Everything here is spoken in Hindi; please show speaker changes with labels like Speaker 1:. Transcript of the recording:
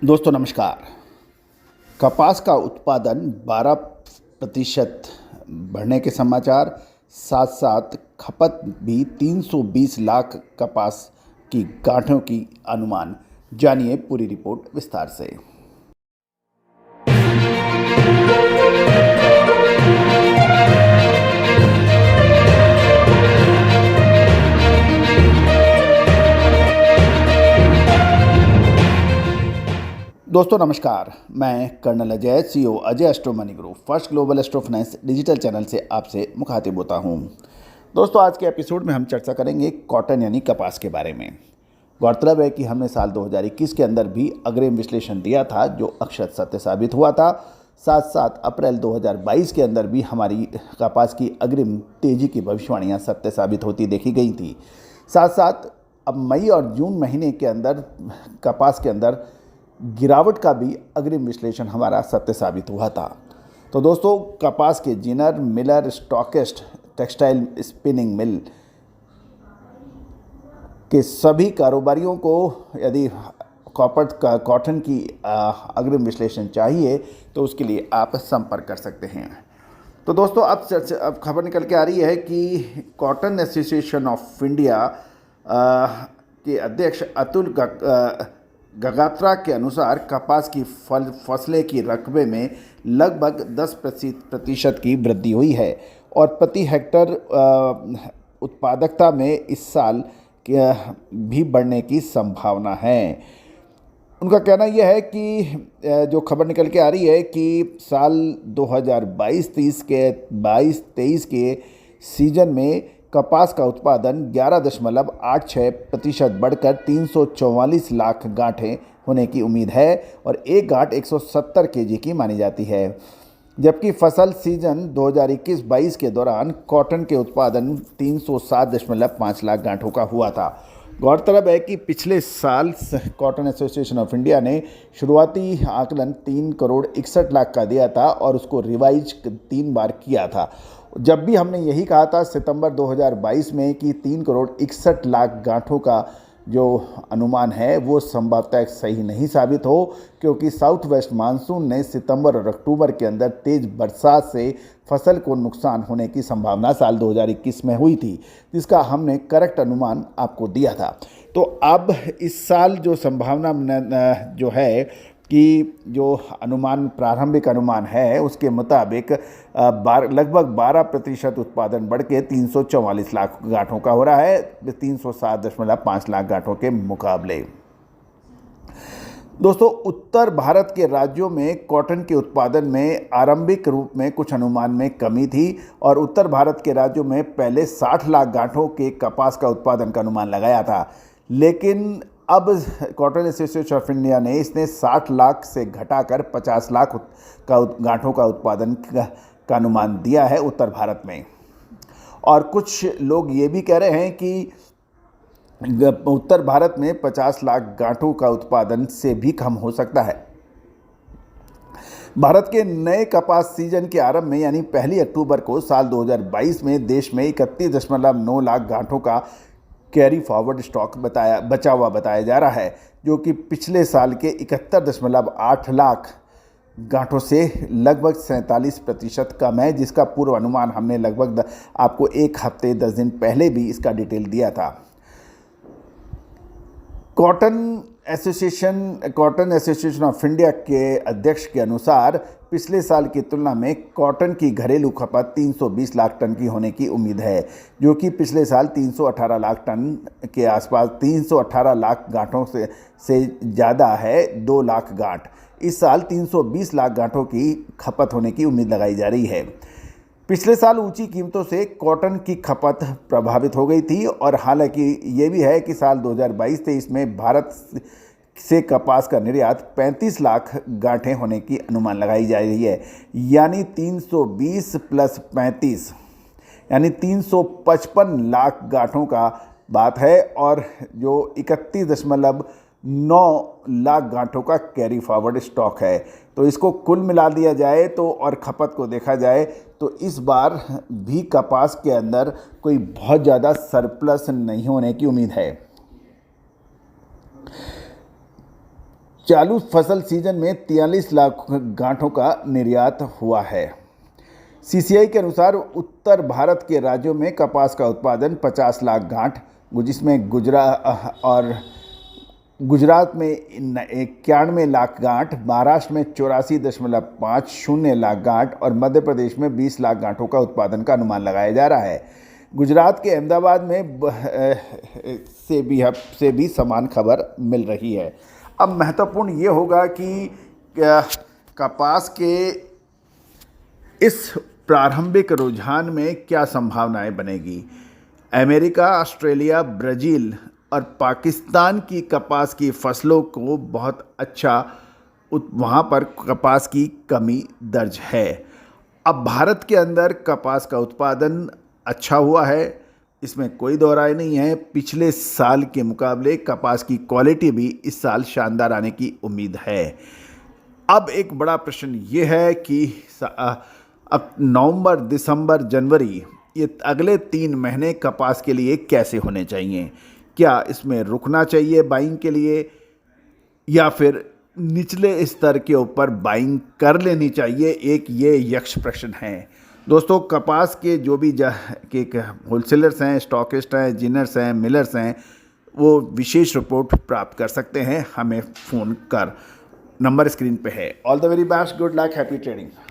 Speaker 1: दोस्तों नमस्कार। कपास का उत्पादन 12% बढ़ने के समाचार, साथ साथ खपत भी 320 लाख कपास की गांठों की अनुमान। जानिए पूरी रिपोर्ट विस्तार से। दोस्तों नमस्कार, मैं colonel Ajay, CEO Ajay astro money group first global astro finance digital channel से आपसे मुखातिब होता हूं। दोस्तों आज के एपिसोड में हम चर्चा करेंगे कॉटन यानी कपास के बारे में। गौरतलब है कि हमने साल 2021 के अंदर भी अग्रिम विश्लेषण दिया था जो अक्षत सत्य साबित हुआ था। साथ साथ अप्रैल 2022 के अंदर भी हमारी कपास की अग्रिम तेजी की भविष्यवाणियाँ सत्य साबित होती देखी गई थी। साथ साथ अब मई और जून महीने के अंदर कपास के अंदर गिरावट का भी अग्रिम विश्लेषण हमारा सत्य साबित हुआ था। तो दोस्तों कपास के zener, Miller, stockist, textile spinning mill के सभी कारोबारियों को यदि कॉटन की अग्रिम विश्लेषण चाहिए तो उसके लिए आप संपर्क कर सकते हैं। तो दोस्तों अब खबर निकल के आ रही है कि कॉटन एसोसिएशन ऑफ इंडिया के अध्यक्ष अतुल गगात्रा के अनुसार कपास की फसलें की रकबे में लगभग 10% की वृद्धि हुई है और प्रति हेक्टर उत्पादकता में इस साल भी बढ़ने की संभावना है। उनका कहना यह है कि जो खबर निकल के आ रही है कि साल 2022-23 के सीजन में कपास का उत्पादन 11.86% बढ़कर 344 लाख गांठें होने की उम्मीद है और एक गांठ 170 केजी की मानी जाती है। जबकि फसल सीजन 2021-22 के दौरान कॉटन के उत्पादन 307.5 लाख गांठों का हुआ था। गौरतलब है कि पिछले साल कॉटन एसोसिएशन ऑफ इंडिया ने शुरुआती आकलन 3,61,00,000 का दिया था और उसको रिवाइज 3 बार किया था। जब भी हमने यही कहा था सितंबर 2022 में कि 3,61,00,000 गांठों का जो अनुमान है वो संभवतः सही नहीं साबित हो, क्योंकि साउथ वेस्ट मानसून ने सितंबर और अक्टूबर के अंदर तेज़ बरसात से फसल को नुकसान होने की संभावना साल 2021 में हुई थी, जिसका हमने करेक्ट अनुमान आपको दिया था। तो अब इस साल जो संभावना जो है कि जो अनुमान प्रारंभिक अनुमान है उसके मुताबिक लगभग 12% उत्पादन बढ़ के 344 लाख गांठों का हो रहा है 307.5 लाख गांठों के मुकाबले। दोस्तों उत्तर भारत के राज्यों में कॉटन के उत्पादन में आरंभिक रूप में कुछ अनुमान में कमी थी और उत्तर भारत के राज्यों में पहले 60 लाख गांठों के कपास का उत्पादन का अनुमान लगाया था, लेकिन अब कॉटन एसोसिएशन ऑफ इंडिया ने इसने 60 लाख से घटाकर 50 लाख का गांठों का उत्पादन का अनुमान दिया है उत्तर भारत में। और कुछ लोग ये भी कह रहे हैं कि उत्तर भारत में 50 लाख गांठों का उत्पादन से भी कम हो सकता है। भारत के नए कपास सीजन के आरंभ में यानी 1 अक्टूबर को साल 2022 में देश में 31.9 लाख गांठों का कैरी फॉरवर्ड स्टॉक बचा हुआ बताया जा रहा है, जो कि पिछले साल के 71.8 लाख गांठों से लगभग 47% कम है, जिसका पूर्व अनुमान हमने लगभग आपको 1 हफ्ते 10 दिन पहले भी इसका डिटेल दिया था। कॉटन एसोसिएशन ऑफ इंडिया के अध्यक्ष के अनुसार पिछले साल की तुलना में कॉटन की घरेलू खपत 320 लाख टन की होने की उम्मीद है, जो कि पिछले साल 318 लाख टन के आसपास 318 लाख गांठों से ज़्यादा है, 2 लाख गांठ। इस साल 320 लाख गांठों की खपत होने की उम्मीद लगाई जा रही है। पिछले साल ऊंची कीमतों से कॉटन की खपत प्रभावित हो गई थी और हालांकि ये भी है कि साल 2022-23 में भारत से कपास का निर्यात 35 लाख गांठें होने की अनुमान लगाई जा रही है, यानी 320 प्लस 35 यानी 355 लाख गांठों का बात है और जो 31.9 लाख गांठों का कैरी फॉरवर्ड स्टॉक है। तो इसको कुल मिला दिया जाए तो और खपत को देखा जाए तो इस बार भी कपास के अंदर कोई बहुत ज़्यादा सरप्लस नहीं होने की उम्मीद है। चालू फसल सीजन में 43 लाख गांठों का निर्यात हुआ है। सीसीआई के अनुसार उत्तर भारत के राज्यों में कपास का उत्पादन 50 लाख गांठ, जिसमें गुजरात में 91 लाख गांठ, महाराष्ट्र में 84.50 लाख गांठ और मध्य प्रदेश में 20 लाख गांठों का उत्पादन का अनुमान लगाया जा रहा है। गुजरात के अहमदाबाद में से भी समान खबर मिल रही है। अब महत्वपूर्ण ये होगा कि कपास के इस प्रारंभिक रुझान में क्या संभावनाएं बनेगी। अमेरिका, ऑस्ट्रेलिया, ब्राज़ील और पाकिस्तान की कपास की फसलों को बहुत अच्छा वहाँ पर कपास की कमी दर्ज है। अब भारत के अंदर कपास का उत्पादन अच्छा हुआ है, इसमें कोई दो राय नहीं है। पिछले साल के मुकाबले कपास की क्वालिटी भी इस साल शानदार आने की उम्मीद है। अब एक बड़ा प्रश्न ये है कि अब नवंबर, दिसंबर, जनवरी, ये अगले 3 महीने कपास के लिए कैसे होने चाहिए। क्या इसमें रुकना चाहिए बाइंग के लिए या फिर निचले स्तर के ऊपर बाइंग कर लेनी चाहिए, एक ये यक्ष प्रश्न है। दोस्तों, कपास के जो भी होलसेलर्स हैं, स्टॉकिस्ट हैं, जिनर्स हैं, मिलर्स हैं, वो विशेष रिपोर्ट प्राप्त कर सकते हैं हमें फ़ोन कर। नंबर स्क्रीन पे है। All the very best, good luck, happy trading.